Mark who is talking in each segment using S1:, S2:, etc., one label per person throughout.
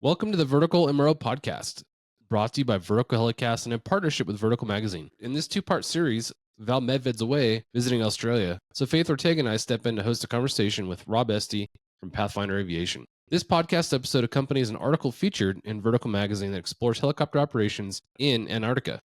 S1: Welcome to the Vertical MRO Podcast, brought to you by Vertical HeliCASTS and in partnership with Vertical Magazine. In this two-part series, Val Medved's away visiting Australia, so Faith Ortega and I step in to host a conversation with Rob Estey from Pathfinder Aviation. This podcast episode accompanies an article featured in Vertical Magazine that explores helicopter operations in Antarctica.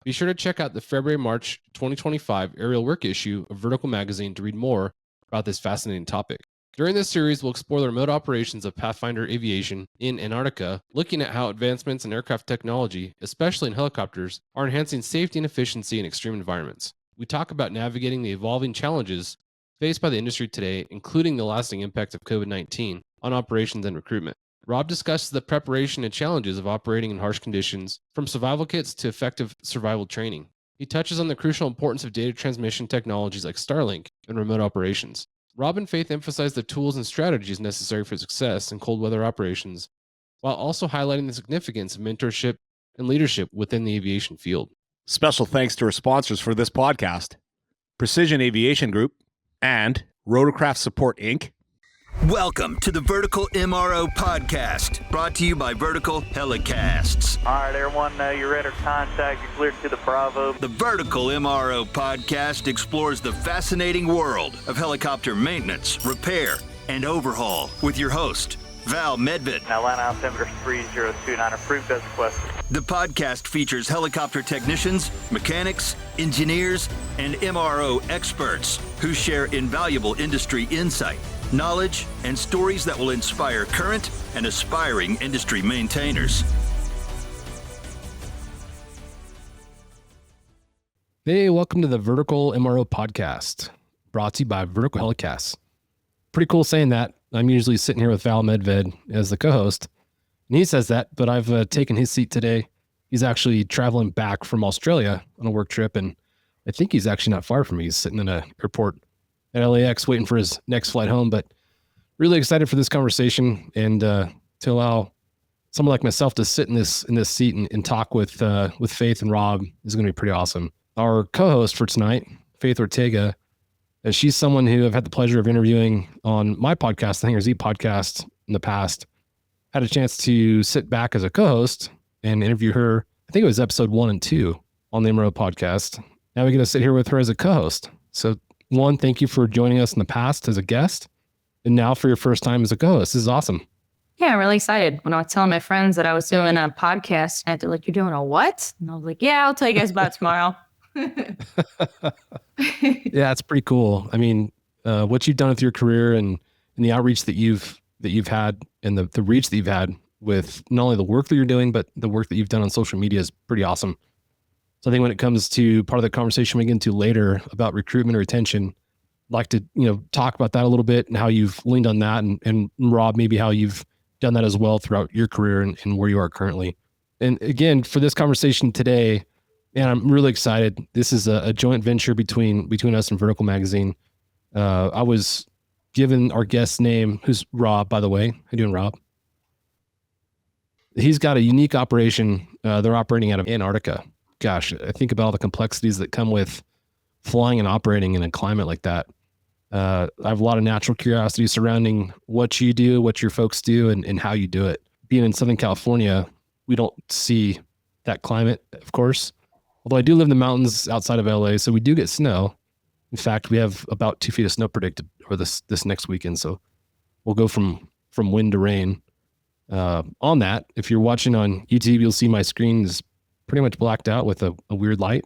S1: Be sure to check out the February-March 2025 aerial work issue of Vertical Magazine to read more about this fascinating topic. During this series, we'll explore the remote operations of Pathfinder Aviation in Antarctica, looking at how advancements in aircraft technology, especially in helicopters, are enhancing safety and efficiency in extreme environments. We talk about navigating the evolving challenges faced by the industry today, including the lasting impact of COVID-19 on operations and recruitment. Rob discusses the preparation and challenges of operating in harsh conditions, from survival kits to effective survival training. He touches on the crucial importance of data transmission technologies like Starlink in remote operations. Rob and Faith emphasize the tools and strategies necessary for success in cold weather operations, while also highlighting the significance of mentorship and leadership within the aviation field.
S2: Special thanks to our sponsors for this podcast, Precision Aviation Group and Rotorcraft Support, Inc.
S3: Welcome to the Vertical MRO Podcast, brought to you by Vertical HeliCASTS.
S4: All right, everyone, you're ready to contact. You're cleared to the Bravo.
S3: The Vertical MRO Podcast explores the fascinating world of helicopter maintenance, repair, and overhaul with your host, Val Medved.
S4: Now, line altimeter 3029, approved as requested.
S3: The podcast features helicopter technicians, mechanics, engineers, and MRO experts who share invaluable industry insight, knowledge, and stories that will inspire current and aspiring industry maintainers.
S1: Hey, welcome to the Vertical MRO Podcast, brought to you by Vertical HeliCASTS. Pretty cool saying that. I'm usually sitting here with Val Medved as the co-host, and he says that, but I've taken his seat today. He's actually traveling back from Australia on a work trip, and I think he's actually not far from me. He's sitting in an airport at LAX waiting for his next flight home, but really excited for this conversation and to allow someone like myself to sit in this seat and talk with Faith and Rob is going to be pretty awesome. Our co-host for tonight, Faith Ortega, she's someone who I've had the pleasure of interviewing on my podcast, the Hangar Z podcast, in the past. Had a chance to sit back as a co-host and interview her. I think it was episode 1 and 2 on the MRO podcast. Now we get to sit here with her as a co-host. So one, thank you for joining us in the past as a guest, and now for your first time as a co-host. This is awesome.
S5: Yeah, I'm really excited. When I was telling my friends that I was doing a podcast, and they're like, "You're doing a what?" And I was like, "Yeah, I'll tell you guys about it tomorrow."
S1: Yeah, it's pretty cool. I mean, what you've done with your career and the outreach that you've had and the reach that you've had with not only the work that you're doing, but the work that you've done on social media is pretty awesome. So I think when it comes to part of the conversation we get into later about recruitment or retention, I'd like to, talk about that a little bit and how you've leaned on that, and Rob, maybe how you've done that as well throughout your career and where you are currently. And again, for this conversation today, man, I'm really excited. This is a joint venture between us and Vertical Magazine. I was given our guest's name, who's Rob, by the way. How you doing, Rob? He's got a unique operation. They're operating out of Antarctica. Gosh, I think about all the complexities that come with flying and operating in a climate like that. I have a lot of natural curiosity surrounding what you do, what your folks do, and how you do it. Being in Southern California, we don't see that climate, of course. Although I do live in the mountains outside of LA, so we do get snow. In fact, we have about 2 feet of snow predicted for this next weekend. So we'll go from wind to rain. On that, if you're watching on YouTube, you'll see my screen is pretty much blacked out with a weird light.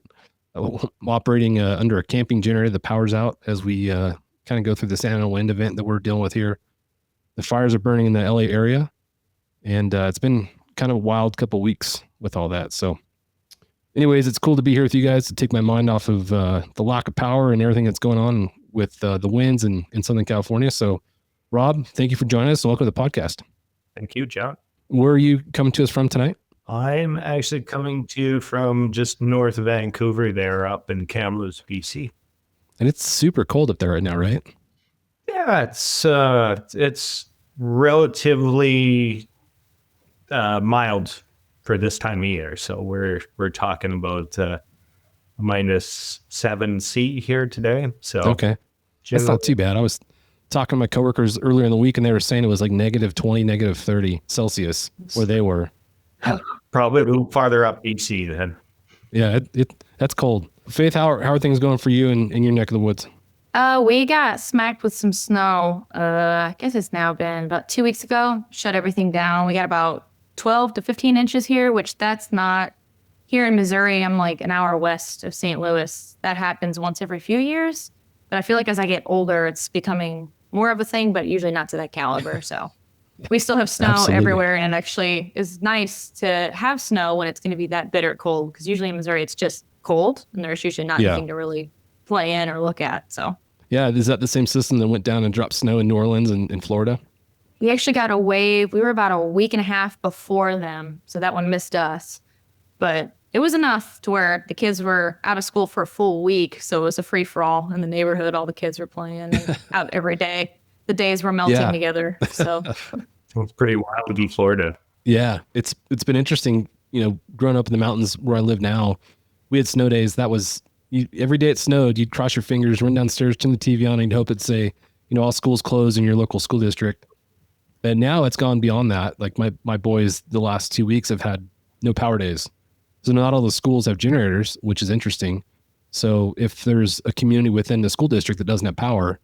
S1: I'm operating under a camping generator that powers out as we kind of go through this annual wind event that we're dealing with here. The fires are burning in the LA area, and it's been kind of a wild couple weeks with all that. So anyways, it's cool to be here with you guys to take my mind off of the lack of power and everything that's going on with the winds in Southern California. So Rob, thank you for joining us. Welcome to the podcast.
S6: Thank you, John.
S1: Where are you coming to us from tonight?
S6: I'm actually coming to you from just north of Vancouver there, up in Kamloops, BC.
S1: And it's super cold up there right now, right?
S6: Yeah, it's relatively mild for this time of year. So we're talking about -7 C here today. So
S1: okay, that's not too bad. I was talking to my coworkers earlier in the week, and they were saying it was like -20, -30 Celsius where they were.
S6: Probably a little farther up BC then.
S1: Yeah, that's cold. Faith, how are things going for you in your neck of the woods?
S5: We got smacked with some snow. I guess it's now been about 2 weeks ago. Shut everything down. We got about 12 to 15 inches here, which that's not here in Missouri. I'm like an hour west of St. Louis. That happens once every few years. But I feel like as I get older, it's becoming more of a thing, but usually not to that caliber. So we still have snow everywhere, and actually it's nice to have snow when it's going to be that bitter cold, because usually in Missouri it's just cold and there's usually not anything to really play in or look at. So
S1: yeah, is that the same system that went down and dropped snow in New Orleans and in Florida?
S5: we actually got a wave. We were about a week and a half before them, so that one missed us. But it was enough to where the kids were out of school for a full week, so it was a free-for-all in the neighborhood. All the kids were playing and out every day. The days were melting together. So
S6: It's pretty wild to be Florida.
S1: Yeah, it's been interesting, growing up in the mountains where I live now. We had snow days. That was every day it snowed, you'd cross your fingers, run downstairs, turn the TV on, and hope it'd say, all schools closed in your local school district. And now it's gone beyond that. Like my boys, the last 2 weeks have had no power days. So not all the schools have generators, which is interesting. So if there's a community within the school district that doesn't have power,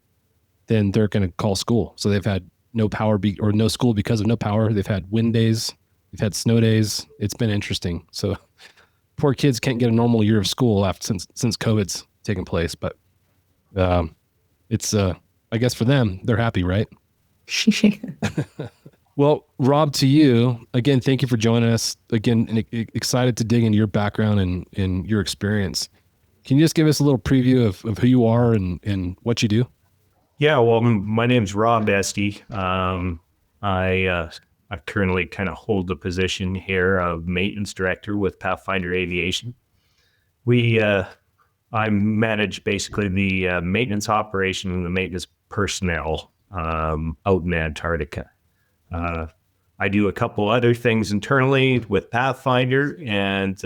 S1: then they're going to call school. So they've had no power or no school because of no power. They've had wind days. They've had snow days. It's been interesting. So poor kids can't get a normal year of school since COVID's taken place. But it's I guess for them, they're happy, right? Well, Rob, to you again, thank you for joining us again. Excited to dig into your background and your experience. Can you just give us a little preview of who you are and what you do?
S6: Yeah, well, my name's Rob Estey. I currently kind of hold the position here of maintenance director with Pathfinder Aviation. I manage basically the maintenance operation and the maintenance personnel out in Antarctica. I do a couple other things internally with Pathfinder, and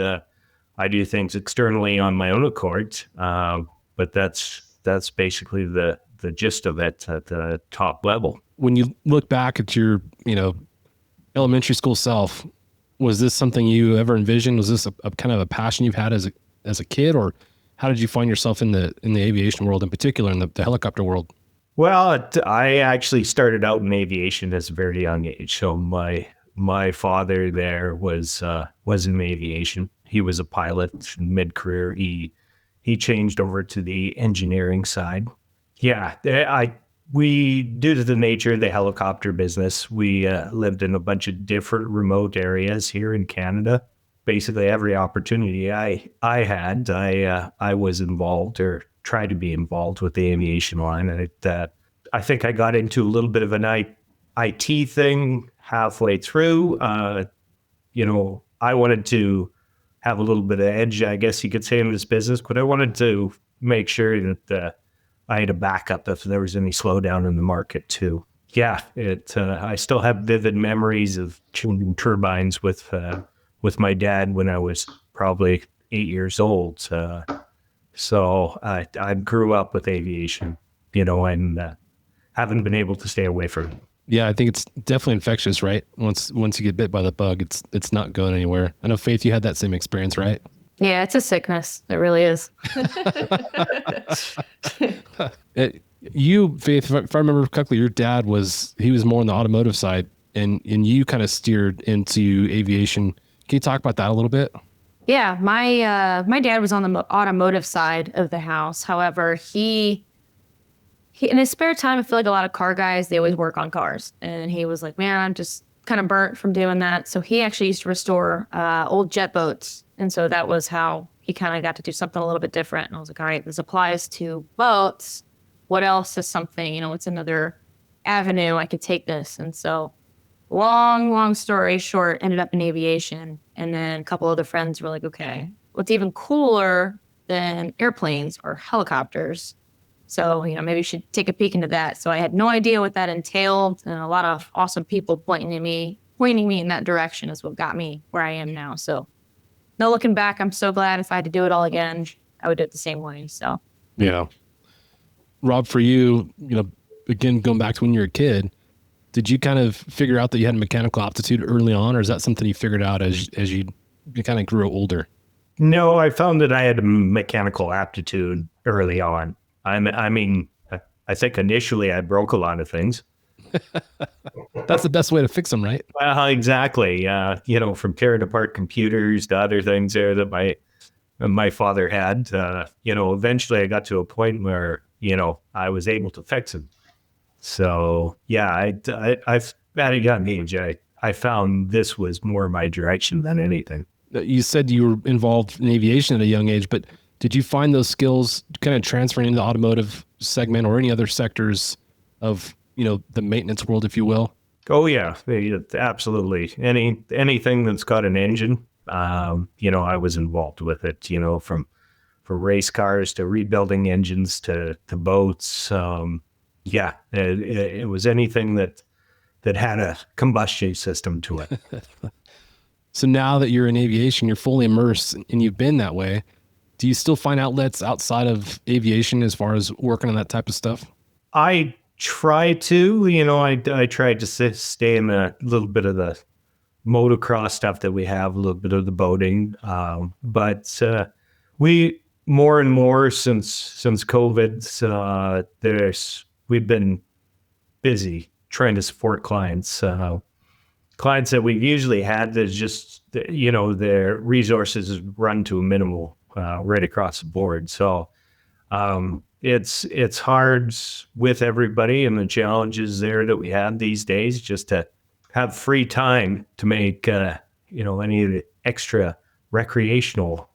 S6: I do things externally on my own accord. But that's basically the gist of it at the top level.
S1: When you look back at your, elementary school self, was this something you ever envisioned? Was this a kind of a passion you've had as a kid, or how did you find yourself in the aviation world, in particular in the helicopter world?
S6: Well, I actually started out in aviation at a very young age. So my father there was in aviation. He was a pilot mid-career. He changed over to the engineering side. Yeah, we, due to the nature of the helicopter business, we lived in a bunch of different remote areas here in Canada. Basically, every opportunity I had, I was involved or tried to be involved with the aviation line. And I think I got into a little bit of an IT thing halfway through. I wanted to have a little bit of edge, I guess you could say, in this business, but I wanted to make sure that I had a backup if there was any slowdown in the market too. Yeah, I still have vivid memories of tuning turbines with my dad when I was probably 8 years old. So I grew up with aviation, and haven't been able to stay away from it.
S1: Yeah, I think it's definitely infectious, right? Once you get bit by the bug, it's not going anywhere. I know, Faith, you had that same experience, right?
S5: yeah, it's a sickness. It really is.
S1: You, Faith, if I remember correctly, your dad was more on the automotive side, and you kind of steered into aviation. Can you talk about that a little bit?
S5: Yeah, my dad was on the automotive side of the house. However, he in his spare time, I feel like a lot of car guys, they always work on cars. And he was like, man, I'm just kind of burnt from doing that. So he actually used to restore old jet boats. And so that was how he kind of got to do something a little bit different. And I was like, all right, this applies to boats. What else is something, what's another avenue I could take this? And so long story short, ended up in aviation. And then a couple other friends were like, okay, what's even cooler than airplanes or helicopters? So, maybe you should take a peek into that. So I had no idea what that entailed. And a lot of awesome people pointing me in that direction is what got me where I am now. So no looking back, I'm so glad if I had to do it all again, I would do it the same way. So,
S1: yeah. Rob, for you, again, going back to when you were a kid, did you kind of figure out that you had a mechanical aptitude early on, or is that something you figured out as you kind of grew older?
S6: No, I found that I had a mechanical aptitude early on. I mean, I think initially I broke a lot of things.
S1: That's the best way to fix them, right?
S6: Exactly. From tearing apart computers to other things there that my father had. Eventually I got to a point where I was able to fix them. So yeah, I've at a young age I found this was more my direction than anything.
S1: You said you were involved in aviation at a young age, but did you find those skills kind of transferring into the automotive segment or any other sectors of, the maintenance world, if you will?
S6: Oh yeah, absolutely. Anything that's got an engine, I was involved with it, from race cars to rebuilding engines to boats. It was anything that had a combustion system to it.
S1: So now that you're in aviation, you're fully immersed and you've been that way. Do you still find outlets outside of aviation as far as working on that type of stuff?
S6: I try to, I tried to stay in a little bit of the motocross stuff that we have, a little bit of the boating. But we more and more since COVID, we've been busy trying to support clients. Clients that we've usually had that just, their resources run to a minimal right across the board. So it's hard with everybody and the challenges there that we have these days just to have free time to make, any of the extra recreational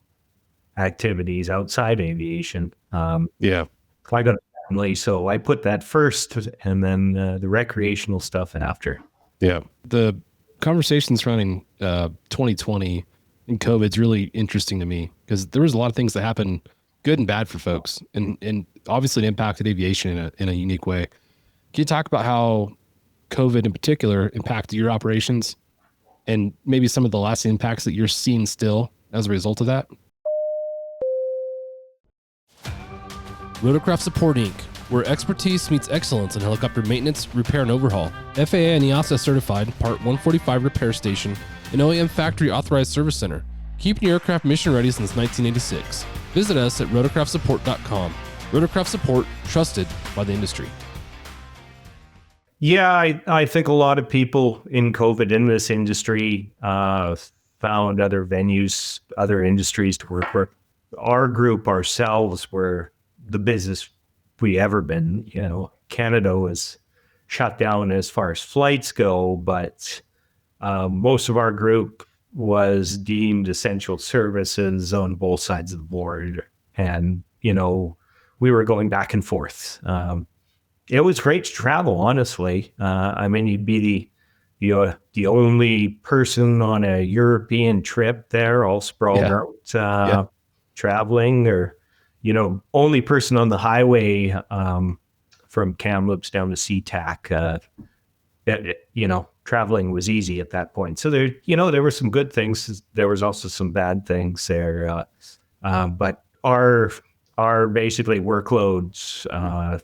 S6: activities outside aviation. I got a family, so I put that first and then the recreational stuff after.
S1: Yeah. The conversation surrounding 2020 and COVID is really interesting to me because there was a lot of things that happened good and bad for folks. And obviously it impacted aviation in a unique way. Can you talk about how COVID in particular impacted your operations and maybe some of the lasting impacts that you're seeing still as a result of that? Rotorcraft Support Inc., where expertise meets excellence in helicopter maintenance, repair, and overhaul. FAA and EASA certified Part 145 repair station and OEM factory authorized service center, keeping your aircraft mission ready since 1986. Visit us at rotorcraftsupport.com. Rotorcraft Support, trusted by the industry.
S6: Yeah, I think a lot of people in COVID in this industry found other venues, other industries to work for. Our group ourselves were the busiest we ever been. Canada was shut down as far as flights go, but most of our group was deemed essential services on both sides of the board. And, we were going back and forth. It was great to travel, honestly. You'd be the only person on a European trip there, all sprawled out, traveling, or, only person on the highway from Kamloops down to SeaTac. Traveling was easy at that point. So there were some good things. There was also some bad things there. But our basically workloads,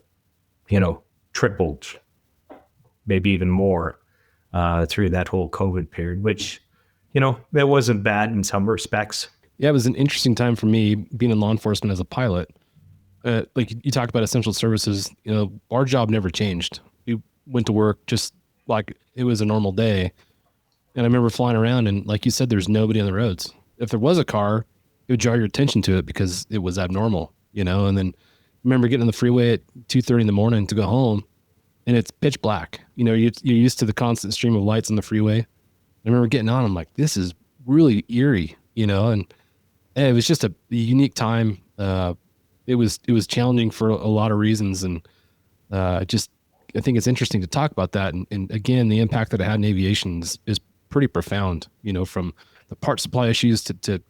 S6: tripled, maybe even more, through that whole COVID period, which, that wasn't bad in some respects.
S1: Yeah, it was an interesting time for me being in law enforcement as a pilot. Like you talked about essential services, our job never changed. We went to work just like it was a normal day. And I remember flying around and like you said, there's nobody on the roads. If there was a car, it would draw your attention to it because it was abnormal, and then I remember getting on the freeway at 2:30 in the morning to go home and it's pitch black. You're used to the constant stream of lights on the freeway. I remember getting on, I'm like, this is really eerie, and it was just a unique time. It was challenging for a lot of reasons. And I think it's interesting to talk about that. And again, the impact that it had in aviation is pretty profound, from the part supply issues to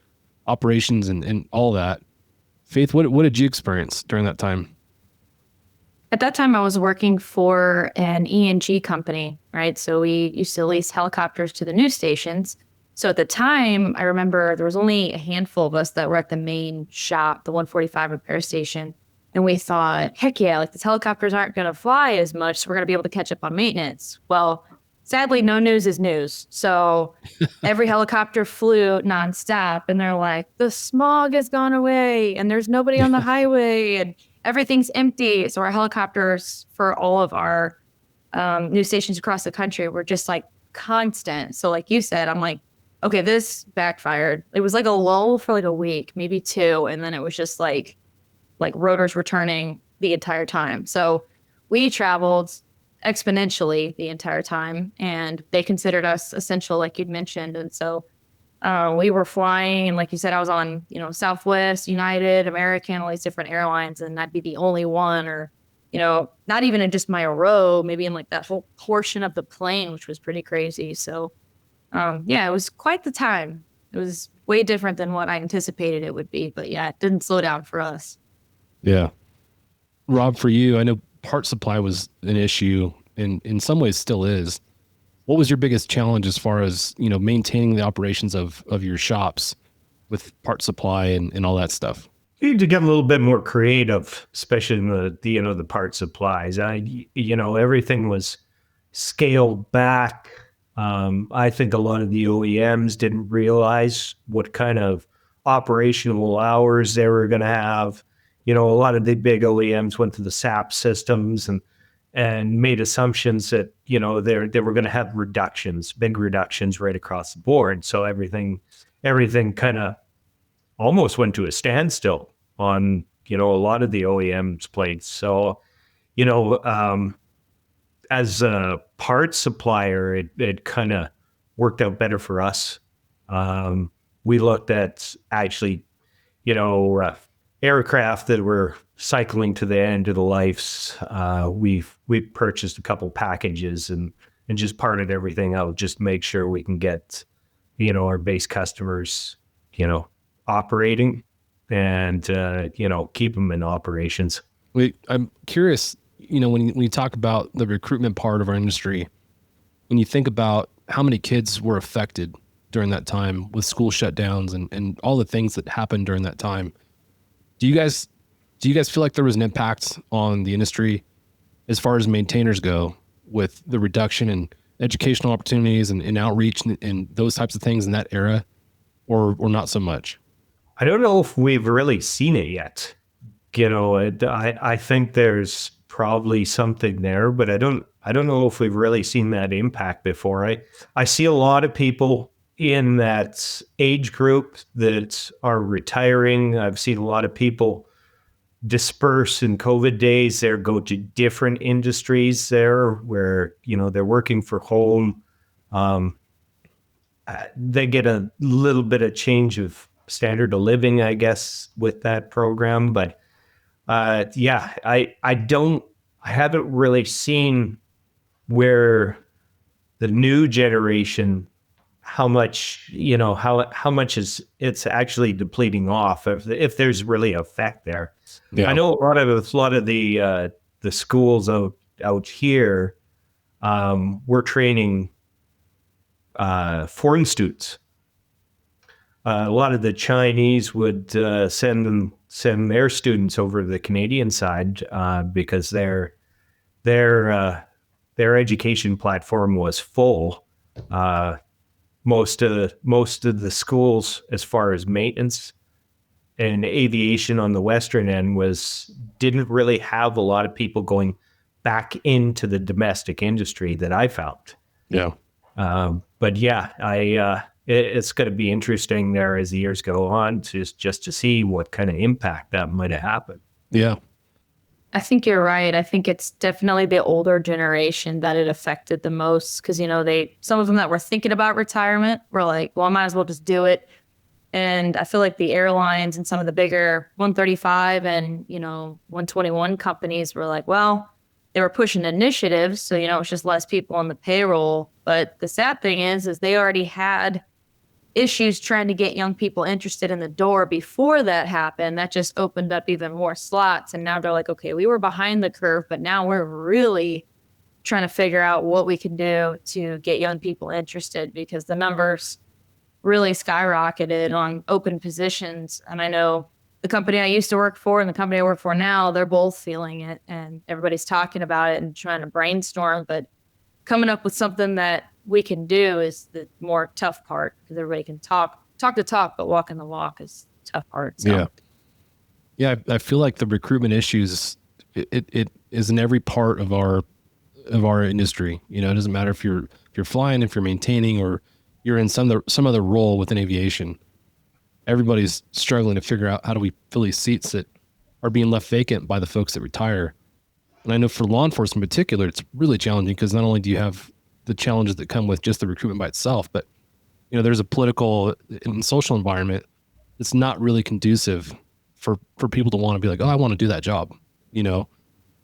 S1: operations and all that. Faith, what did you experience during that time?
S5: At that time, I was working for an E&G company, right? So we used to lease helicopters to the news stations. So at the time, I remember there was only a handful of us that were at the main shop, the 145 repair station. And we thought, heck yeah, like these helicopters aren't going to fly as much, so we're going to be able to catch up on maintenance. Well, sadly, no news is news. So every helicopter flew nonstop, and they're like, the smog has gone away, and there's nobody on the highway, and everything's empty. So our helicopters for all of our news stations across the country were just like constant. So like you said, I'm like, okay, this backfired. It was like a lull for like a week, maybe 2, and then it was just like rotors were turning the entire time. So we traveled exponentially the entire time, and they considered us essential, like you'd mentioned. And so we were flying, and like you said, I was on, Southwest, United, American, all these different airlines, and I'd be the only one, or, not even in just my row, maybe in like that whole portion of the plane, which was pretty crazy. So yeah, it was quite the time. It was way different than what I anticipated it would be, but yeah, it didn't slow down for us.
S1: Yeah. Rob, for you, I know part supply was an issue and in some ways still is. What was your biggest challenge as far as, maintaining the operations of your shops with part supply and all that stuff?
S6: You need to get a little bit more creative, especially in the part supplies. Everything was scaled back. I think a lot of the OEMs didn't realize what kind of operational hours they were going to have. A lot of the big OEMs went to the SAP systems and made assumptions that, they were going to have big reductions right across the board. So everything kind of almost went to a standstill on, a lot of the OEMs' plates. So, as a parts supplier, it kind of worked out better for us. We looked at actually, aircraft that were cycling to the end of the lives. We purchased a couple packages and just parted everything out, just make sure we can get, our base customers, operating and, keep them in operations.
S1: I'm curious, when you talk about the recruitment part of our industry, when you think about how many kids were affected during that time with school shutdowns and all the things that happened during that time, do you guys feel like there was an impact on the industry as far as maintainers go with the reduction in educational opportunities and outreach and those types of things in that era, or not so much?
S6: I don't know if we've really seen it yet. I think there's probably something there, but I don't know if we've really seen that impact before. I see a lot of people in that age group that are retiring. I've seen a lot of people disperse in COVID days. They go to different industries there where, they're working for home. They get a little bit of change of standard of living, I guess, with that program. But yeah, I haven't really seen where the new generation, how much, how much it's actually depleting off, if there's really effect there. Yeah. I know a lot of the schools out here, we're training foreign students. A lot of the Chinese would send their students over to the Canadian side because their education platform was full. Most of the schools, as far as maintenance and aviation on the western end, didn't really have a lot of people going back into the domestic industry that I found.
S1: Yeah.
S6: But yeah, it's going to be interesting there as the years go on just to see what kind of impact that might have happened.
S1: Yeah.
S5: I think you're right. I think it's definitely the older generation that it affected the most because, some of them that were thinking about retirement were like, well, I might as well just do it. And I feel like the airlines and some of the bigger 135 and, 121 companies were like, well, they were pushing initiatives. So, it's just less people on the payroll. But the sad thing is they already had issues trying to get young people interested in the door before that happened. That just opened up even more slots. And now they're like, okay, we were behind the curve, but now we're really trying to figure out what we can do to get young people interested because the numbers really skyrocketed on open positions. And I know the company I used to work for and the company I work for now, they're both feeling it, and everybody's talking about it and trying to brainstorm. But coming up with something that we can do is the more tough part, because everybody can talk the talk, but walking the walk is the tough part. So.
S1: Yeah. I feel like the recruitment issues, it is in every part of our industry. You know, it doesn't matter if you're flying, if you're maintaining, or you're in some other role within aviation. Everybody's struggling to figure out how do we fill these seats that are being left vacant by the folks that retire. And I know for law enforcement in particular, it's really challenging, because not only do you have the challenges that come with just the recruitment by itself, but you know, there's a political and social environment that's not really conducive for people to want to be like, oh, I want to do that job, you know.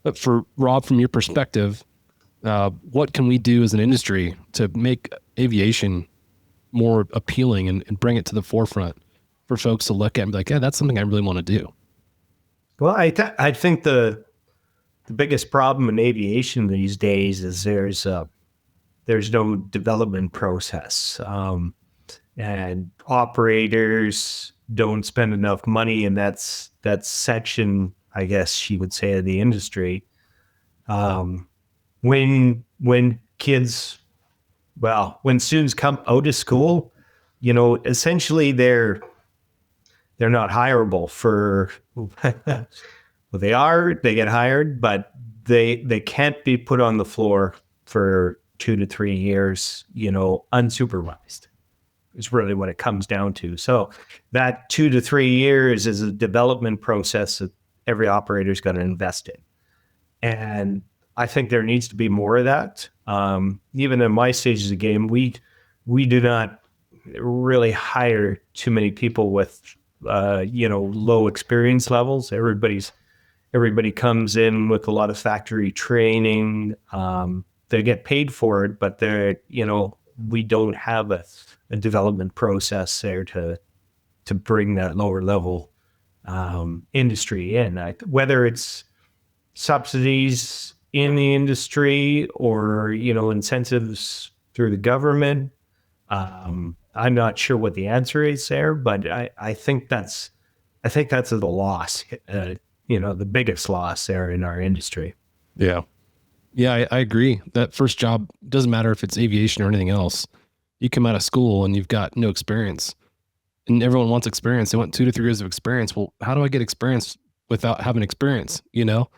S1: But for Rob, from your perspective, what can we do as an industry to make aviation more appealing and bring it to the forefront for folks to look at and be like, yeah, that's something I really want to do?
S6: Well, I think the biggest problem in aviation these days is there's no development process, and operators don't spend enough money in that section, I guess you would say, of the industry. When students come out of school, you know, essentially they're not hireable for, well, they get hired, but they can't be put on the floor for 2 to 3 years, you know, unsupervised is really what it comes down to. So that 2 to 3 years is a development process that every operator's got to invest in. And I think there needs to be more of that. Even in my stages of the game, we do not really hire too many people with, low experience levels. Everybody comes in with a lot of factory training. They get paid for it, but we don't have a development process there to bring that lower level industry in. Whether it's subsidies in the industry or, you know, incentives through the government, I'm not sure what the answer is there, but I think that's the loss, the biggest loss there in our industry.
S1: Yeah. Yeah, I agree. That first job, doesn't matter if it's aviation or anything else. You come out of school and you've got no experience, and everyone wants experience. They want 2 to 3 years of experience. Well, how do I get experience without having experience? You know?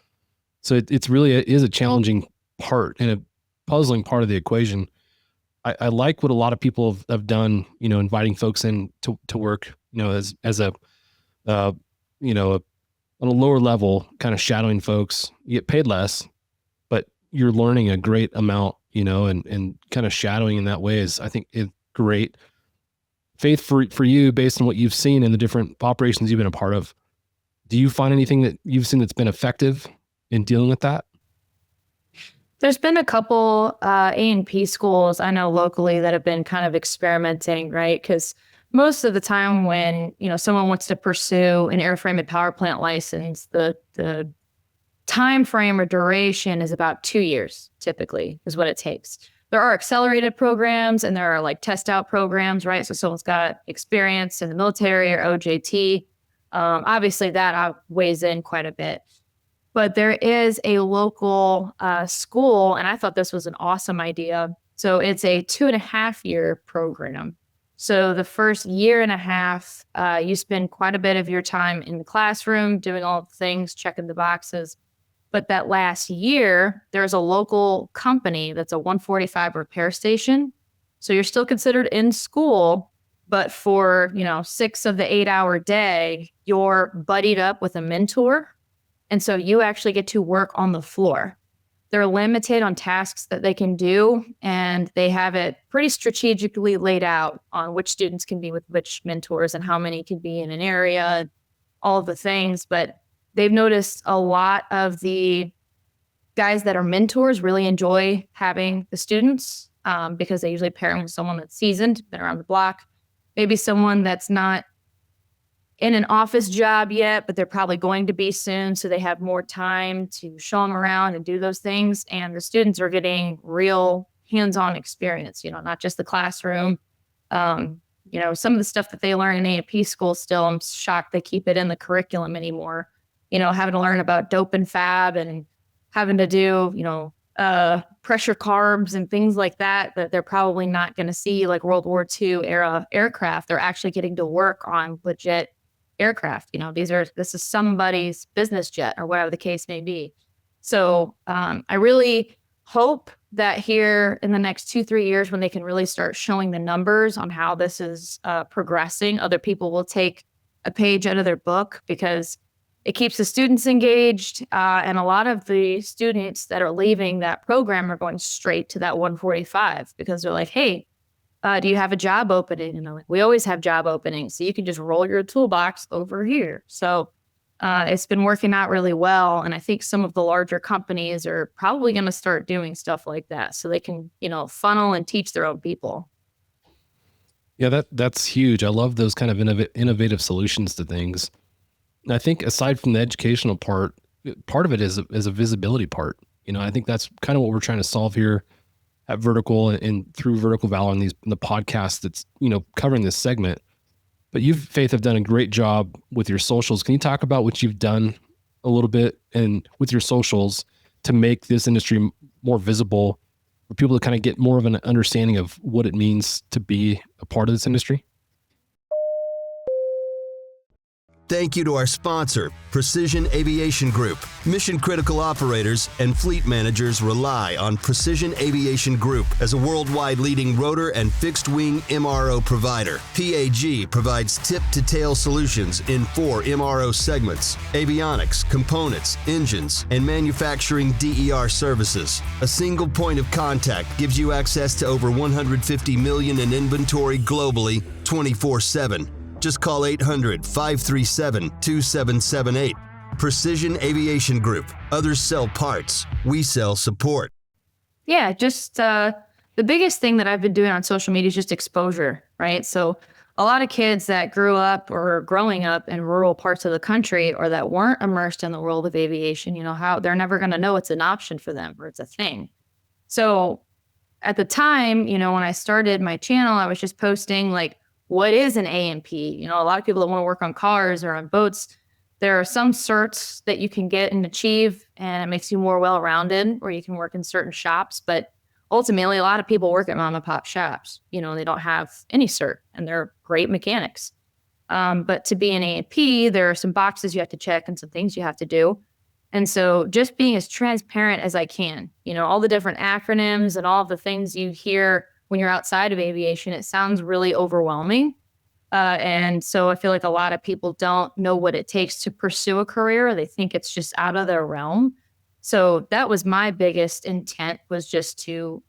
S1: So it is a challenging part and a puzzling part of the equation. I like what a lot of people have done, you know, inviting folks in to work, you know, as a, on a lower level, kind of shadowing folks. You get paid less, but you're learning a great amount, you know, and kind of shadowing in that way is, I think, great. Faith, for you, based on what you've seen in the different operations you've been a part of, do you find anything that you've seen that's been effective in dealing with that?
S5: There's been a couple A&P schools I know locally that have been kind of experimenting, right? Because most of the time when, you know, someone wants to pursue an airframe and power plant license, the time frame or duration is about 2 years, typically, is what it takes. There are accelerated programs and there are like test out programs, right? So someone's got experience in the military or OJT. Obviously, that outweighs in quite a bit. But there is a local school, and I thought this was an awesome idea. So it's a 2.5-year program. So the first year and a half, you spend quite a bit of your time in the classroom, doing all the things, checking the boxes. But that last year, there's a local company that's a 145 repair station. So you're still considered in school, but for, 6 of the 8-hour day, you're buddied up with a mentor. And so you actually get to work on the floor. They're limited on tasks that they can do, and they have it pretty strategically laid out on which students can be with which mentors and how many can be in an area, all of the things. But they've noticed a lot of the guys that are mentors really enjoy having the students because they usually pair them with someone that's seasoned, been around the block, maybe someone that's not in an office job yet, but they're probably going to be soon. So they have more time to show them around and do those things. And the students are getting real hands-on experience, not just the classroom. some of the stuff that they learn in A&P school still, I'm shocked they keep it in the curriculum anymore. Having to learn about dope and fab and having to do, pressure carbs and things like that they're probably not going to see like World War II era aircraft. They're actually getting to work on legit aircraft. This is somebody's business jet or whatever the case may be. So I really hope that here in the next 2-3 years, when they can really start showing the numbers on how this is progressing, other people will take a page out of their book, because it keeps the students engaged. And a lot of the students that are leaving that program are going straight to that 145 because they're like, hey, do you have a job opening? And they're like, we always have job openings. So you can just roll your toolbox over here. So it's been working out really well. And I think some of the larger companies are probably going to start doing stuff like that so they can, funnel and teach their own people.
S1: Yeah, that's huge. I love those kind of innovative solutions to things. And I think aside from the educational part of it is a visibility part. I think that's kind of what we're trying to solve here at Vertical and through Vertical Valor in the podcast that's, covering this segment. But you, Faith, have done a great job with your socials. Can you talk about what you've done a little bit and with your socials to make this industry more visible for people to kind of get more of an understanding of what it means to be a part of this industry?
S7: Thank you to our sponsor, Precision Aviation Group. Mission-critical operators and fleet managers rely on Precision Aviation Group as a worldwide leading rotor and fixed-wing MRO provider. PAG provides tip-to-tail solutions in 4 MRO segments: avionics, components, engines, and manufacturing DER services. A single point of contact gives you access to over 150 million in inventory globally, 24/7. Just call 800-537-2778. Precision Aviation Group. Others sell parts. We sell support.
S5: Yeah, just the biggest thing that I've been doing on social media is just exposure, right? So a lot of kids that grew up or growing up in rural parts of the country or that weren't immersed in the world of aviation, how they're never going to know it's an option for them or it's a thing. So at the time, when I started my channel, I was just posting like, what is an A&P? A lot of people that want to work on cars or on boats, there are some certs that you can get and achieve, and it makes you more well-rounded, or you can work in certain shops. But ultimately, a lot of people work at mom and pop shops. They don't have any cert, and they're great mechanics. But to be an A&P, there are some boxes you have to check and some things you have to do. And so just being as transparent as I can, all the different acronyms and all the things you hear when you're outside of aviation, it sounds really overwhelming. And so I feel like a lot of people don't know what it takes to pursue a career. They think it's just out of their realm. So that was my biggest intent, was just to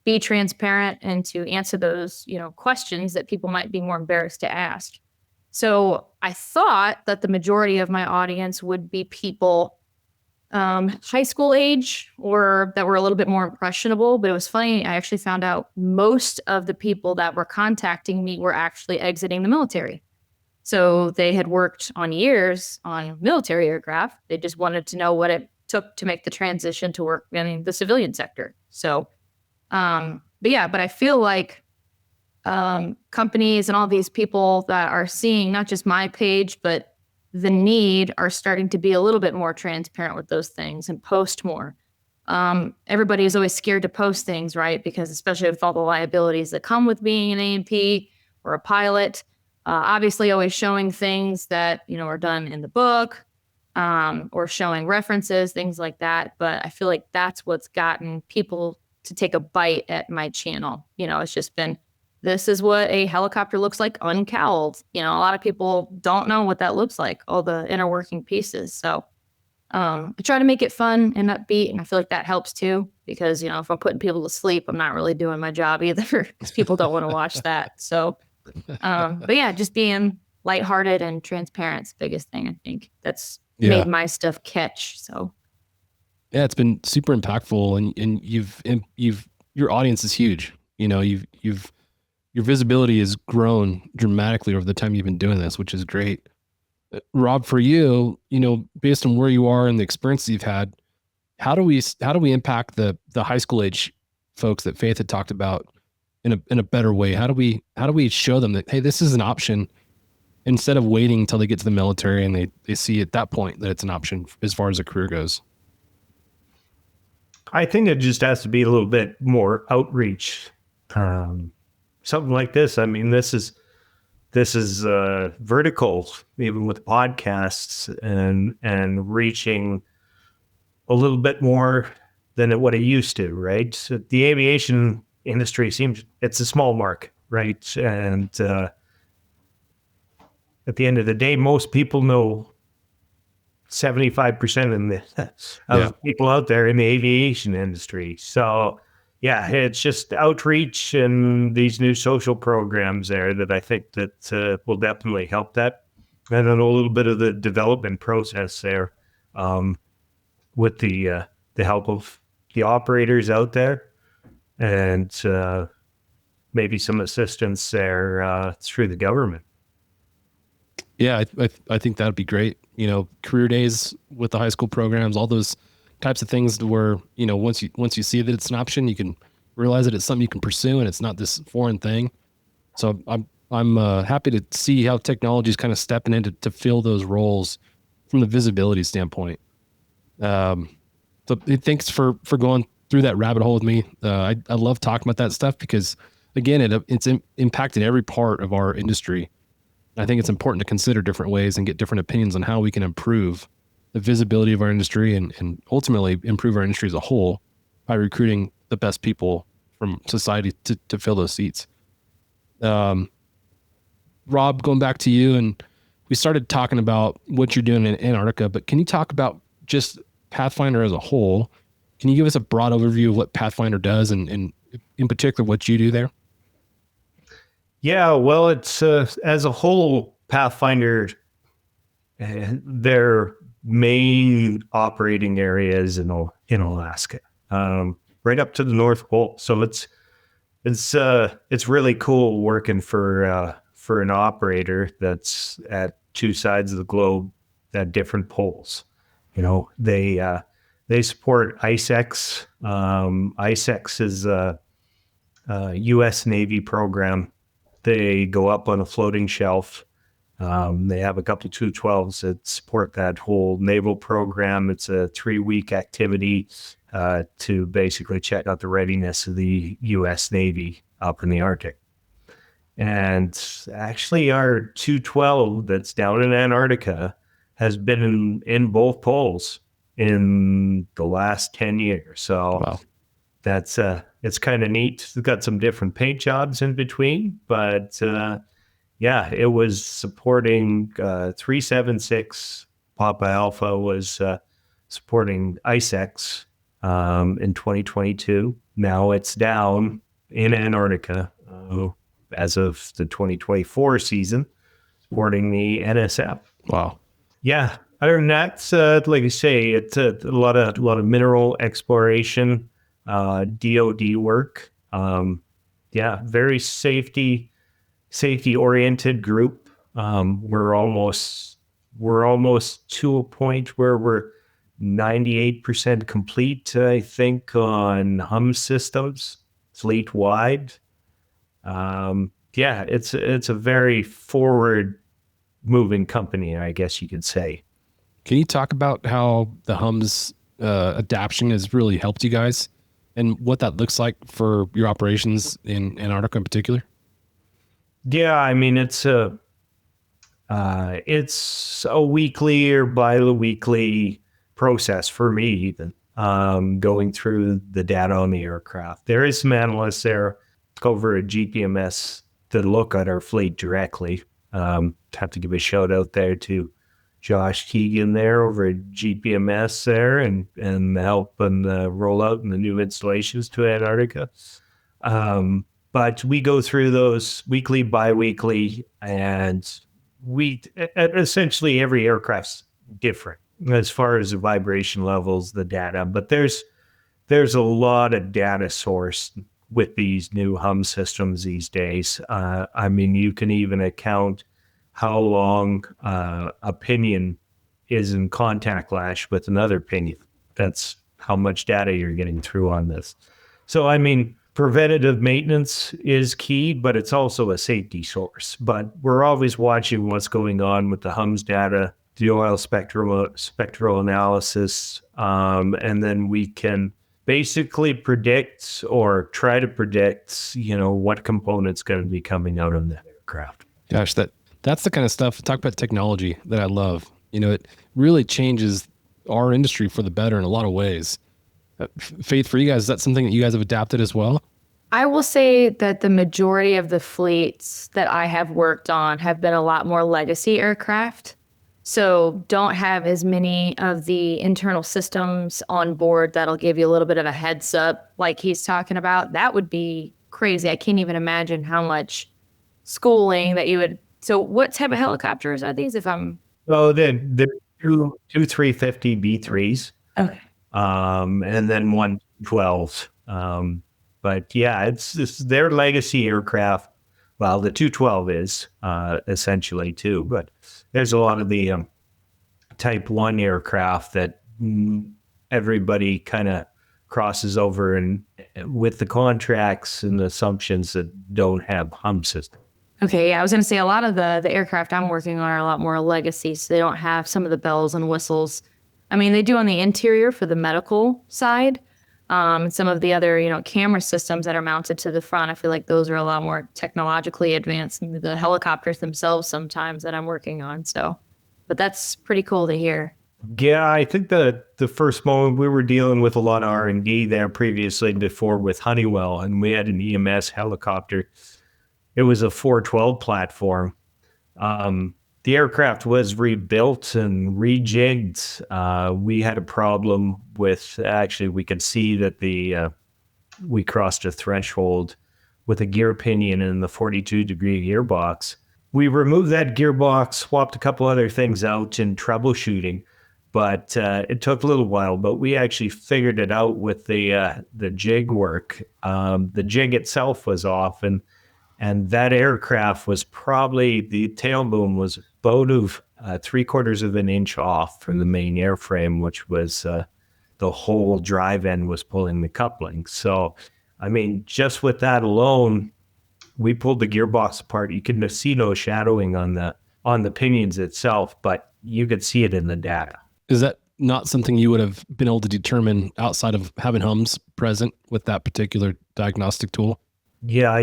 S5: be transparent and to answer those, questions that people might be more embarrassed to ask. So I thought that the majority of my audience would be people high school age or that were a little bit more impressionable. But it was funny. I actually found out most of the people that were contacting me were actually exiting the military. So they had worked on years on military aircraft. They just wanted to know what it took to make the transition to work in the civilian sector. So, but I feel like companies and all these people that are seeing not just my page, but the need are starting to be a little bit more transparent with those things and post more. Everybody is always scared to post things, right? Because especially with all the liabilities that come with being an A&P or a pilot, obviously always showing things that, are done in the book, or showing references, things like that. But I feel like that's what's gotten people to take a bite at my channel. It's just been, this is what a helicopter looks like uncowled. A lot of people don't know what that looks like, all the inner working pieces. So I try to make it fun and upbeat. And I feel like that helps too, because, if I'm putting people to sleep, I'm not really doing my job either, because people don't want to watch that. So, but yeah, just being lighthearted and transparent is the biggest thing. I think that's made my stuff catch. So
S1: yeah, it's been super impactful, and your audience is huge. Your visibility has grown dramatically over the time you've been doing this, which is great. Rob, for you, based on where you are and the experience you've had, how do we impact the high school age folks that Faith had talked about in a better way? How do we show them that, hey, this is an option, instead of waiting until they get to the military and they see at that point that it's an option as far as a career goes?
S6: I think it just has to be a little bit more outreach. Something like this. I mean, this is vertical, even with podcasts and reaching a little bit more than what it used to, right? So the aviation industry it's a small market, right? And at the end of the day, most people know 75% of people out there in the aviation industry. So yeah, it's just outreach and these new social programs there that I think that will definitely help that. And then a little bit of the development process there, with the help of the operators out there, and maybe some assistance there through the government.
S1: Yeah, I think that'd be great. Career days with the high school programs, all those types of things to where, once you see that it's an option, you can realize that it's something you can pursue and it's not this foreign thing. So I'm happy to see how technology is kind of stepping in to fill those roles from the visibility standpoint. So thanks for going through that rabbit hole with me. I love talking about that stuff because, again, it's impacted every part of our industry. I think it's important to consider different ways and get different opinions on how we can improve the visibility of our industry and ultimately improve our industry as a whole by recruiting the best people from society to fill those seats. Rob, going back to you, and we started talking about what you're doing in Antarctica, but can you talk about just Pathfinder as a whole? Can you give us a broad overview of what Pathfinder does and in particular what you do there?
S6: Yeah, well, it's as a whole, Pathfinder, their main operating areas in Alaska, right up to the North Pole. So it's really cool working for an operator that's at two sides of the globe at different poles. They support ISEX. ISEX is a U.S. Navy program. They go up on a floating shelf. They have a couple 212s that support that whole naval program. It's a 3-week activity to basically check out the readiness of the U.S. Navy up in the Arctic. And actually, our 212 that's down in Antarctica has been in both poles in the last 10 years. So wow. That's it's kind of neat. It's got some different paint jobs in between, but it was supporting 376. Papa Alpha was supporting ISEX in 2022. Now it's down in Antarctica as of the 2024 season, supporting the NSF.
S1: Wow. Yeah.
S6: Other than that, like I say, it's a lot of mineral exploration. DOD work. Very safety oriented group. We're almost to a point where we're 98% complete, I think, on HUM systems fleet wide. It's a very forward moving company, I guess you could say.
S1: Can you talk about how the HUM's adaptation has really helped you guys? And what that looks like for your operations in Antarctica in particular?
S6: Yeah, I mean, it's a weekly or bi-weekly process for me, even going through the data on the aircraft. There is some analysts there over at GPMS that look at our fleet directly. Have to give a shout out there to Josh Keegan there over at GPMS there and help and roll out in the new installations to Antarctica. But we go through those weekly, bi-weekly, and essentially every aircraft's different as far as the vibration levels, the data. But there's a lot of data sourced with these new HUM systems these days. I mean, you can even account how long a pinion is in contact lash with another pinion. That's how much data you're getting through on this. So, I mean, preventative maintenance is key, but it's also a safety source. But we're always watching what's going on with the HUMS data, the oil spectral analysis, and then we can basically predict or try to predict, what component's going to be coming out of the aircraft.
S1: Gosh, that's the kind of stuff. Talk about technology that I love. It really changes our industry for the better in a lot of ways. Faith, for you guys, is that something that you guys have adapted as well?
S5: I will say that the majority of the fleets that I have worked on have been a lot more legacy aircraft. So don't have as many of the internal systems on board that'll give you a little bit of a heads up like he's talking about. That would be crazy. I can't even imagine how much schooling that you would. So what type of helicopters are these
S6: The two 350 B3s.
S5: Okay.
S6: And then 112. But yeah, it's their legacy aircraft. Well, the 212 is essentially too, but there's a lot of the Type 1 aircraft that everybody kind of crosses over and with the contracts and the assumptions that don't have hum system.
S5: Okay, yeah, I was going to say a lot of the aircraft I'm working on are a lot more legacy, so they don't have some of the bells and whistles. I mean, they do on the interior for the medical side. Some of the other, camera systems that are mounted to the front, I feel like those are a lot more technologically advanced than the helicopters themselves sometimes that I'm working on. So, but that's pretty cool to hear.
S6: Yeah, I think the first moment we were dealing with a lot of R&D there previously before with Honeywell, and we had an EMS helicopter. It was a 412 platform. The aircraft was rebuilt and rejigged. We had a problem with, actually, we could see that we crossed a threshold with a gear pinion in the 42-degree gearbox. We removed that gearbox, swapped a couple other things out in troubleshooting, but it took a little while. But we actually figured it out with the jig work. The jig itself was off, and that aircraft was probably, the tail boom was about 3/4 of an inch off from the main airframe, which was the whole drive end was pulling the coupling. So, I mean, just with that alone, we pulled the gearbox apart. You could see no shadowing on the pinions itself, but you could see it in the data.
S1: Is that not something you would have been able to determine outside of having HUMS present with that particular diagnostic tool?
S6: Yeah,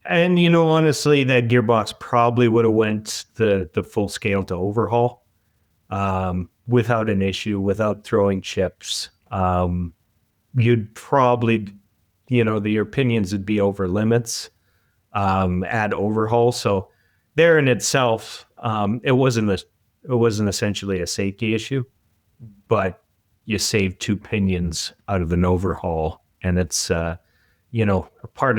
S6: and honestly, that gearbox probably would have went the full scale to overhaul without an issue, without throwing chips. You'd probably, your opinions would be over limits at overhaul. So there in itself, it wasn't essentially a safety issue, but you saved 2 pinions out of an overhaul, and it's part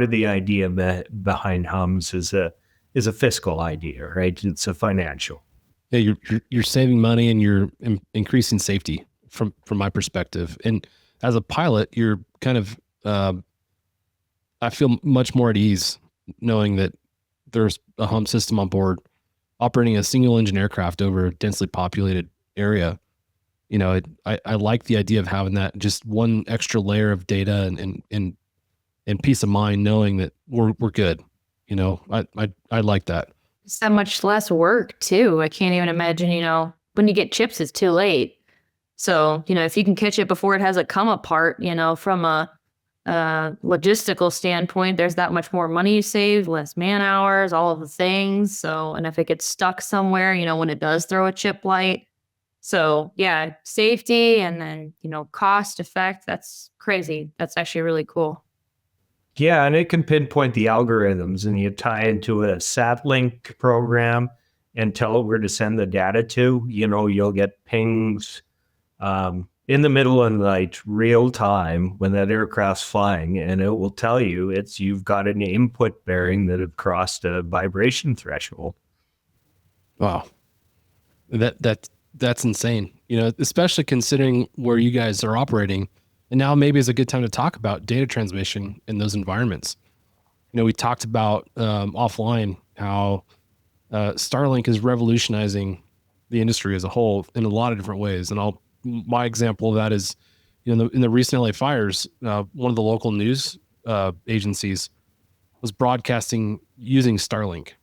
S6: of the idea behind HUMS is a fiscal idea, right? It's a financial.
S1: Yeah, you're saving money and you're increasing safety from my perspective. And as a pilot, you're kind of I feel much more at ease knowing that there's a HUMS system on board operating a single engine aircraft over a densely populated area. I like the idea of having that just one extra layer of data and peace of mind knowing that we're good. I like that.
S5: It's that much less work too. I can't even imagine, when you get chips, it's too late. So, if you can catch it before it has a come apart, from a logistical standpoint, there's that much more money you save, less man hours, all of the things. So, and if it gets stuck somewhere, when it does throw a chip light. So yeah, safety and then, cost effect, that's crazy. That's actually really cool.
S6: Yeah, and it can pinpoint the algorithms, and you tie into a SatLink program and tell it where to send the data to. You'll get pings in the middle of the night, real time, when that aircraft's flying, and it will tell you you've got an input bearing that have crossed a vibration threshold.
S1: Wow, that's insane. Especially considering where you guys are operating. And now maybe is a good time to talk about data transmission in those environments. We talked about offline how Starlink is revolutionizing the industry as a whole in a lot of different ways. And my example of that is, in the recent LA fires, one of the local news agencies was broadcasting using Starlink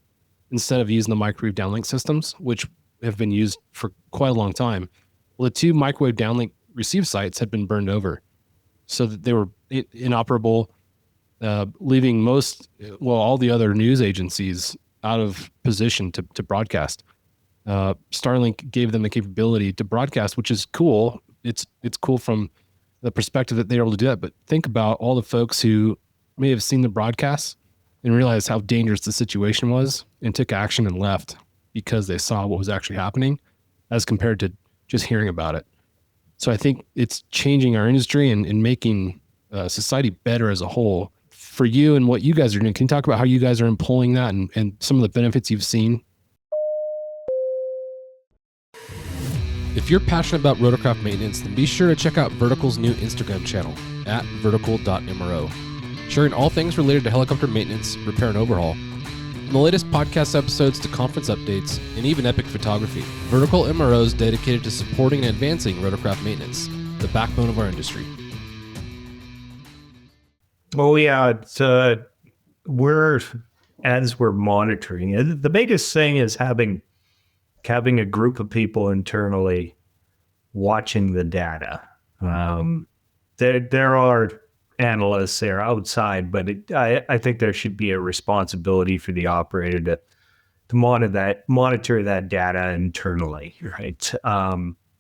S1: instead of using the microwave downlink systems, which have been used for quite a long time. Well, the two microwave downlink receive sites had been burned over, so that they were inoperable, leaving all the other news agencies out of position to broadcast. Starlink gave them the capability to broadcast, which is cool. It's cool from the perspective that they're able to do that. But think about all the folks who may have seen the broadcasts and realized how dangerous the situation was and took action and left because they saw what was actually happening as compared to just hearing about it. So I think it's changing our industry and making society better as a whole. For you and what you guys are doing, can you talk about how you guys are employing that and some of the benefits you've seen? If you're passionate about rotorcraft maintenance, then be sure to check out Vertical's new Instagram channel at vertical.mro, sharing all things related to helicopter maintenance, repair, and overhaul. From the latest podcast episodes to conference updates, and even epic photography, Vertical MRO is dedicated to supporting and advancing rotorcraft maintenance, the backbone of our industry.
S6: Well, yeah, we're monitoring it. The biggest thing is having a group of people internally watching the data. There are analysts there outside, but I think there should be a responsibility for the operator to monitor that data internally, right?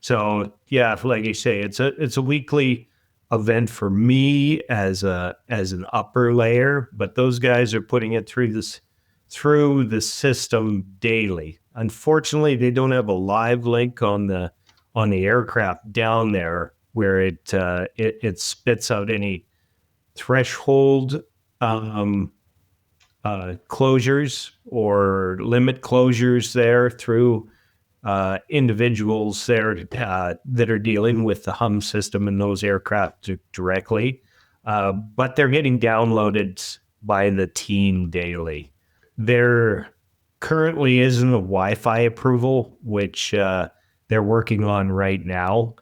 S6: So yeah, like you say, it's a weekly event for me as an upper layer, but those guys are putting it through the system daily. Unfortunately, they don't have a live link on the aircraft down there where it spits out any threshold closures or limit closures there through individuals there that are dealing with the hum system in those aircraft directly, but they're getting downloaded by the team daily. There currently isn't a Wi-Fi approval, which they're working on right now,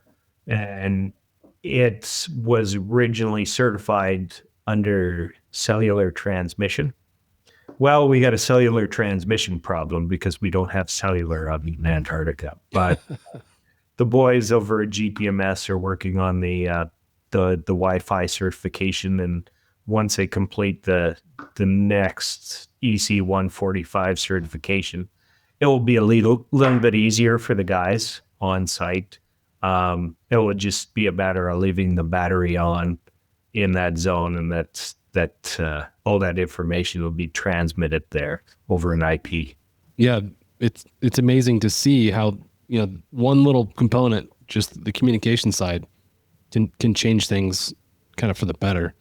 S6: and it was originally certified under cellular transmission. Well, we got a cellular transmission problem because we don't have cellular up in Antarctica. But the boys over at GPMS are working on the Wi-Fi certification, and once they complete the next EC 145 certification, it will be a little bit easier for the guys on site. It will just be a matter of leaving the battery on in that zone, and that all that information will be transmitted there over an IP.
S1: Yeah, it's amazing to see how one little component, just the communication side, can change things kind of for the better.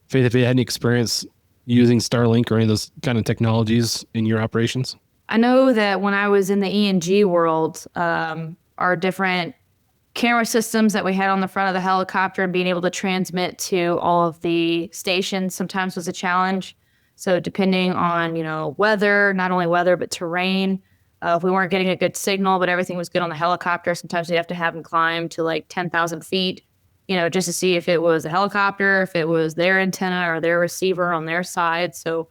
S1: Faith, have you had any experience using Starlink or any of those kind of technologies in your operations?
S5: I know that when I was in the E&G world, our different camera systems that we had on the front of the helicopter and being able to transmit to all of the stations sometimes was a challenge. So depending on, weather, not only weather, but terrain, if we weren't getting a good signal, but everything was good on the helicopter, sometimes we'd have to have them climb to like 10,000 feet, just to see if it was a helicopter, if it was their antenna or their receiver on their side. So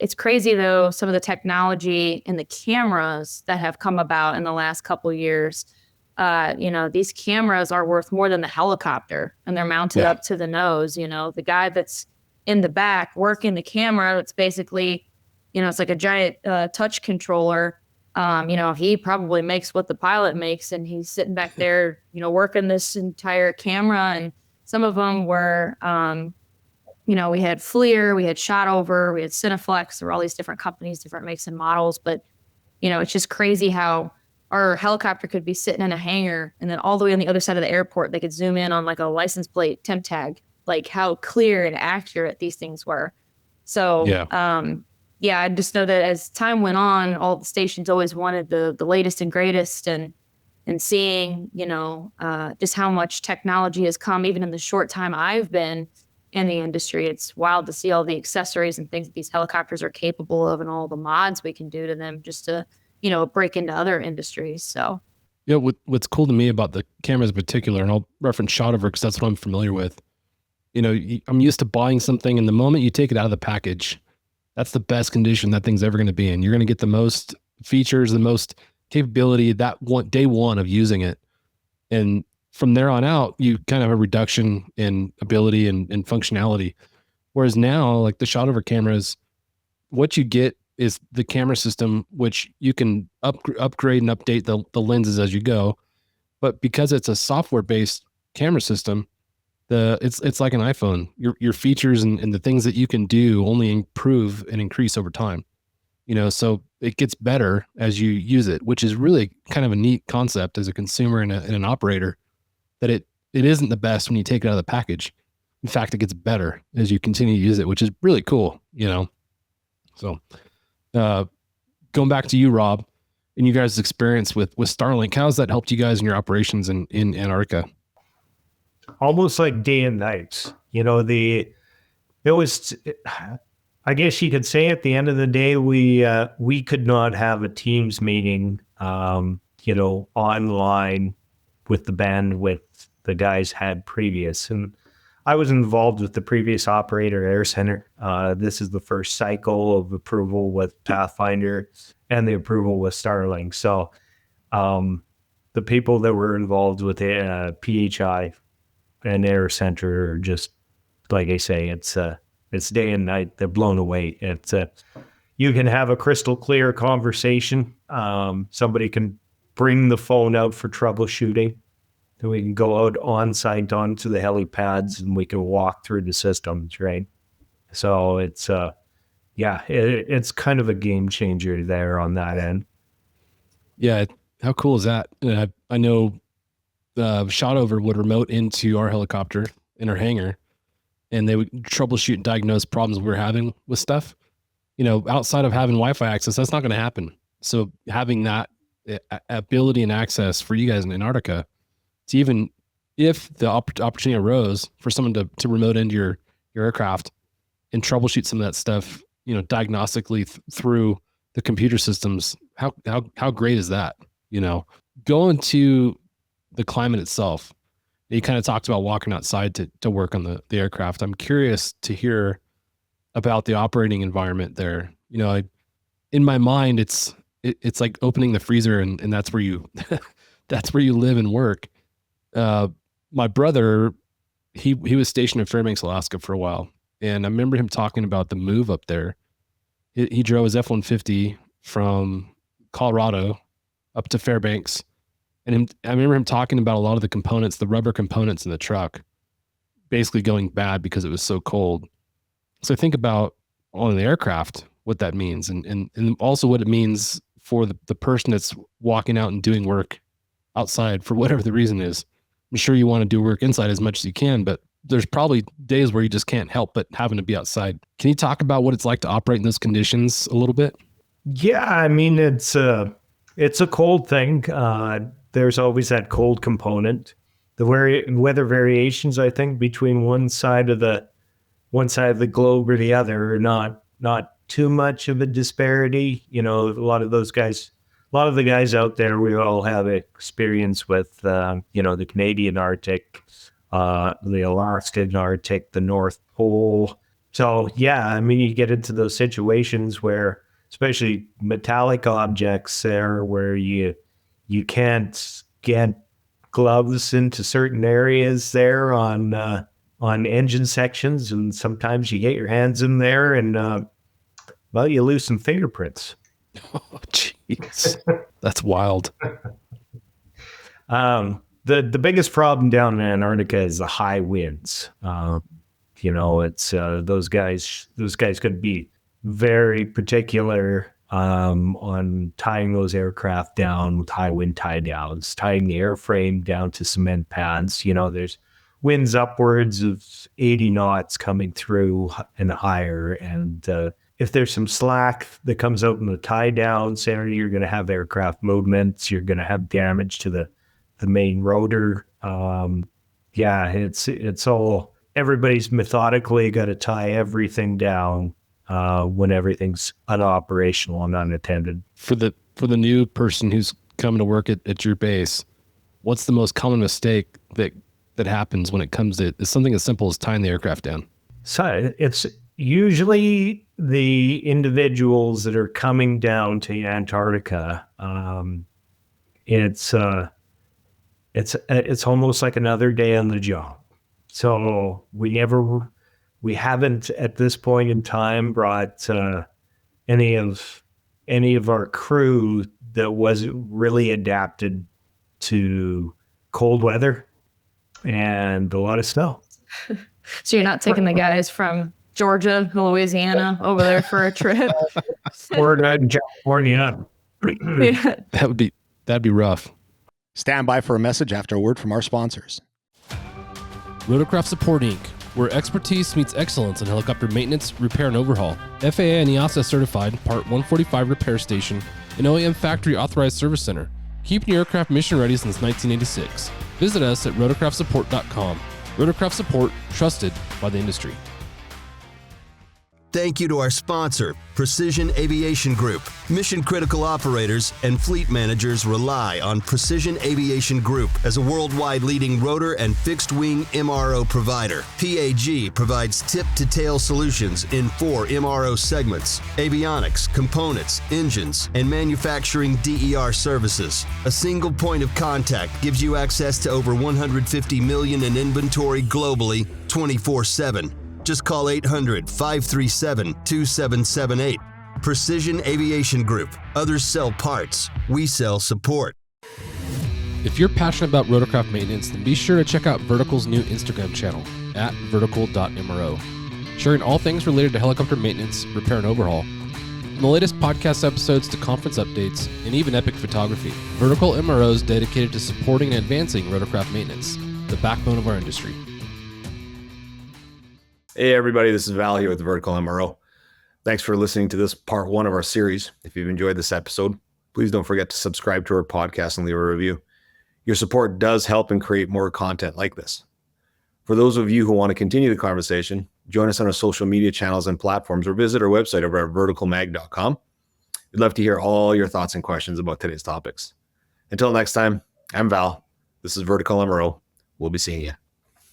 S5: it's crazy, though, some of the technology and the cameras that have come about in the last couple of years. These cameras are worth more than the helicopter, and they're mounted up to the nose. The guy that's in the back working the camera, it's basically, it's like a giant touch controller. He probably makes what the pilot makes, and he's sitting back there, working this entire camera. And some of them were, we had FLIR, we had Shotover, we had Cineflex. There were all these different companies, different makes and models. But, it's just crazy how our helicopter could be sitting in a hangar, and then all the way on the other side of the airport, they could zoom in on like a license plate temp tag, like how clear and accurate these things were. So, I just know that as time went on, all the stations always wanted the latest and greatest, and seeing, just how much technology has come, even in the short time I've been in the industry. It's wild to see all the accessories and things that these helicopters are capable of, and all the mods we can do to them just to, break into other industries. So
S1: Yeah, what's cool to me about the cameras in particular, and I'll reference shot over because that's what I'm familiar with. I'm used to buying something, and the moment you take it out of the package, that's the best condition that thing's ever going to be in. You're going to get the most features, the most capability day one of using it. And from there on out, you kind of have a reduction in ability and functionality. Whereas now, like the shot over cameras, what you get is the camera system, which you can upgrade and update the lenses as you go. But because it's a software-based camera system, it's like an iPhone. Your features and the things that you can do only improve and increase over time. So it gets better as you use it, which is really kind of a neat concept as a consumer and an operator, that it isn't the best when you take it out of the package. In fact, it gets better as you continue to use it, which is really cool, So going back to you, Rob, and you guys' experience with Starlink, how has that helped you guys in your operations in Antarctica?
S6: Almost like day and night. I guess you could say at the end of the day, we could not have a Teams meeting, online with the bandwidth the guys had previous. And I was involved with the previous operator, Air Center. This is the first cycle of approval with Pathfinder and the approval with Starlink. So the people that were involved with PHI and Air Center are just, like I say, it's day and night. They're blown away. You can have a crystal clear conversation. Somebody can bring the phone out for troubleshooting. Then we can go out on site onto the helipads and we can walk through the systems, right? So it's kind of a game changer there on that end.
S1: Yeah, how cool is that? I know shot over would remote into our helicopter in our hangar, and they would troubleshoot and diagnose problems we were having with stuff. Outside of having Wi-Fi access, that's not going to happen. So having that ability and access for you guys in Antarctica, to even if the opportunity arose for someone to remote into your aircraft and troubleshoot some of that stuff, diagnostically through the computer systems, how great is that? Going to the climate itself, you kind of talked about walking outside to work on the aircraft. I'm curious to hear about the operating environment there. In my mind, it's like opening the freezer and that's where you that's where you live and work. My brother, he was stationed in Fairbanks, Alaska for a while. And I remember him talking about the move up there. He drove his F-150 from Colorado up to Fairbanks. And I remember him talking about a lot of the components, the rubber components in the truck, basically going bad because it was so cold. So think about on the aircraft, what that means. And also what it means for the person that's walking out and doing work outside for whatever the reason is. I'm sure you want to do work inside as much as you can, but there's probably days where you just can't help but having to be outside. Can you talk about what it's like to operate in those conditions a little bit?
S6: Yeah, I mean, it's a cold thing. There's always that cold component. The weather variations, I think, between one side of the globe or the other are not too much of a disparity. A lot of the guys out there, we all have experience with, the Canadian Arctic, the Alaskan Arctic, the North Pole. So, yeah, I mean, you get into those situations where, especially metallic objects there, where you can't get gloves into certain areas there on engine sections. And sometimes you get your hands in there and, you lose some fingerprints.
S1: Oh, jeez. That's wild.
S6: The biggest problem down in Antarctica is the high winds. It's those guys could be very particular on tying those aircraft down with high wind tie downs, tying the airframe down to cement pads. There's winds upwards of 80 knots coming through and higher, and if there's some slack that comes out in the tie down center, you're going to have aircraft movements. You're going to have damage to the main rotor. It's all, everybody's methodically got to tie everything down when everything's unoperational and unattended.
S1: For the new person who's coming to work at your base, what's the most common mistake that happens when it comes to something as simple as tying the aircraft down?
S6: So it's usually the individuals that are coming down to Antarctica. It's almost like another day on the job. So we haven't at this point in time brought any of our crew that wasn't really adapted to cold weather and a lot of snow.
S5: So you're not taking the guys from Georgia, Louisiana over there for a trip?
S6: Or in California.
S5: Yeah.
S1: That'd be rough.
S2: Stand by for a message after a word from our sponsors.
S1: Rotorcraft Support Inc., where expertise meets excellence in helicopter maintenance, repair, and overhaul. FAA and EASA certified Part 145 repair station, and OEM factory authorized service center. Keeping your aircraft mission ready since 1986. Visit us at rotorcraftsupport.com. Rotorcraft Support, trusted by the industry.
S7: Thank you to our sponsor, Precision Aviation Group. Mission critical operators and fleet managers rely on Precision Aviation Group as a worldwide leading rotor and fixed wing MRO provider. PAG provides tip-to-tail solutions in 4 MRO segments: avionics, components, engines, and manufacturing DER services. A single point of contact gives you access to over 150 million in inventory globally, 24/7. Just call 800-537-2778. Precision Aviation Group. Others sell parts. We sell support.
S1: If you're passionate about rotorcraft maintenance, then be sure to check out Vertical's new Instagram channel, at vertical.mro, sharing all things related to helicopter maintenance, repair, and overhaul. From the latest podcast episodes to conference updates, and even epic photography, Vertical MRO is dedicated to supporting and advancing rotorcraft maintenance, the backbone of our industry.
S2: Hey everybody, this is Val here with Vertical MRO. Thanks for listening to this part 1 of our series. If you've enjoyed this episode, please don't forget to subscribe to our podcast and leave a review. Your support does help and create more content like this. For those of you who want to continue the conversation, join us on our social media channels and platforms or visit our website over at verticalmag.com. We'd love to hear all your thoughts and questions about today's topics. Until next time, I'm Val. This is Vertical MRO. We'll be seeing you.